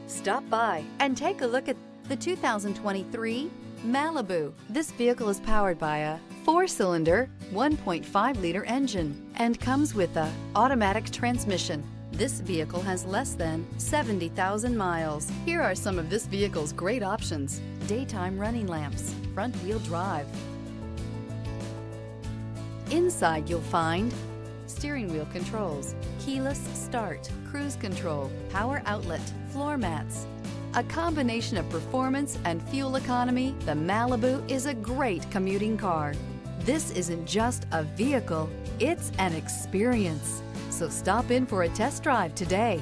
Stop by and take a look at the 2023 Malibu. This vehicle is powered by a 4-cylinder, 1.5-liter engine and comes with a automatic transmission. This vehicle has less than 70,000 miles. Here are some of this vehicle's great options: daytime running lamps, front-wheel drive. Inside you'll find steering wheel controls, keyless start, cruise control, power outlet, floor mats. A combination of performance and fuel economy, the Malibu is a great commuting car. This isn't just a vehicle, it's an experience. So stop in for a test drive today.